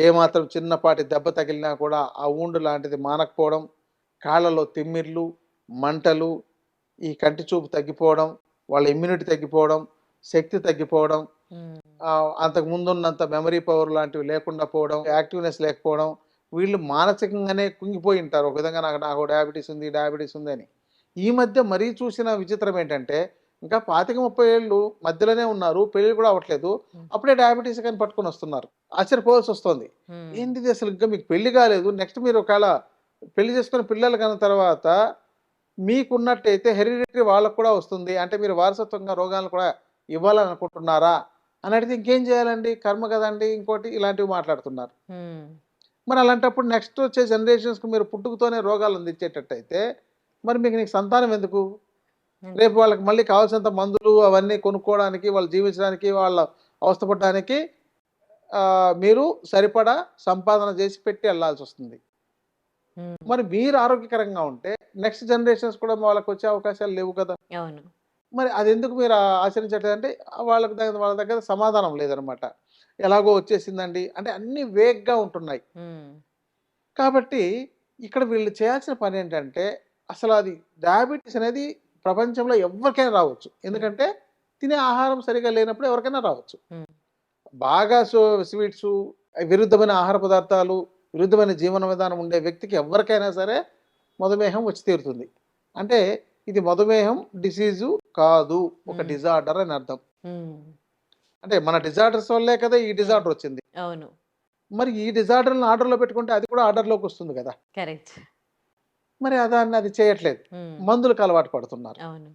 ఏమాత్రం చిన్నపాటి దెబ్బ తగిలినా కూడా ఆ వూండ్ లాంటిది మానకపోవడం, కాళ్ళలో తిమ్మిర్లు, మంటలు, ఈ కంటి చూపు తగ్గిపోవడం, వాళ్ళ ఇమ్యూనిటీ తగ్గిపోవడం, శక్తి తగ్గిపోవడం, హ్మ్. అంతకు ముందున్నంత మెమరీ పవర్ లాంటివి లేకుండా పోవడం, యాక్టివ్‌నెస్ లేకపోవడం, వీళ్ళు మానసికంగానే కుంగిపోయి ఉంటారు. ఒక విధంగా నాకు డయాబెటిస్ ఉంది అని. ఈ మధ్య మరీ చూసిన విచిత్రం ఏంటంటే, ఇంకా 25, 30 ఏళ్ళు మధ్యలోనే ఉన్నారు. పెళ్లి కూడా అవ్వట్లేదు. హ్మ్. అప్పుడే డయాబెటిస్ అని పట్టుకొనొస్తున్నారు. ఆశ్చర్యపోవాల్సొస్తుంది. హ్మ్. ఏంటిది అసలు ఇంకా మీకు పెళ్లి కాలేదు. నెక్స్ట్ మీరు ఒకవేళ పెళ్లి చేసుకొని పిల్లలు కన్న తర్వాత మీకున్నట్టయితే హెరిడిటరీ వాళ్ళకి కూడా వస్తుంది. అంటే మీరు వారసత్వంగా రోగాలను కూడా ఇవ్వాలని అనుకుంటున్నారా? అని అడిగితే ఇంకేం చేయాలండి? కర్మ కదండీ! ఇంకోటి ఇలాంటివి మాట్లాడుతున్నారు. హ్మ్. మరి అలాంటప్పుడు నెక్స్ట్ వచ్చే జనరేషన్స్‌కి మీరు పుట్టుకతోనే రోగాలు అందించేటట్టయితే మరి నీకు సంతానం ఎందుకు? అంతే. రేపు వాళ్ళకి మళ్ళీ కావాల్సినంత మందులు అవన్నీ కొనుక్కోవడానికి, వాళ్ళు జీవించడానికి, వాళ్ళ అవస్థ పడడానికి మీరు సరిపడా సంపాదన చేసి పెట్టి ఎళ్ళాల్సొస్తుంది. హ్మ్. మరి మీరు ఆరోగ్యకరంగా ఉంటే నెక్స్ట్ జనరేషన్స్ కూడా వాళ్ళకొచ్చే అవకాశాలు లేవు కదా! అవును. మరి అదెందుకు మీరు ఆచరించట్లేదంటే వాళ్ళ దగ్గర సమాధానం లేదనమాట. ఎలాగో వచ్చేసిందండి. అంటే అన్నీ వేగ్‌గా ఉంటున్నాయి. హ్మ్. కాబట్టి ఇక్కడ వీళ్ళు చేయాల్సిన పనేంటంటే అసలు అది డయాబెటిస్ అనేది ప్రపంచంలో ఎవ్వరికైనా రావచ్చు. హ్మ్. ఎందుకంటే తినే ఆహారం సరిగ్గా లేనప్పుడు ఎవరికైనా రావచ్చు. హ్మ్. బాగా స్వీట్సు, విరుద్ధమైన ఆహార పదార్థాలు, విరుద్ధమైన జీవన విధానం ఉండే వ్యక్తికి ఎవ్వరికైనా సరే మధుమేహం వచ్చి తీరుతుంది. అంటే ఇది మధుమేహం డిసీజు కాదు. ఒక హ్మ్. డిజార్డర్ అని అర్థం. హ్మ్. అంటే మన డిజార్డర్స్ వల్లే కదా ఈ హ్మ్. డిజార్డర్ వచ్చింది. అవును. మరి ఈ డిజార్డర్‌లని ఆర్డర్‌లో పెట్టుకుంటే అది కూడా ఆర్డర్‌లోకొస్తుంది గదా! కరెక్ట్. మరి అది చేయట్లేదు. హ్మ్. మందులకు అలవాటు పడుతున్నారు. అవును.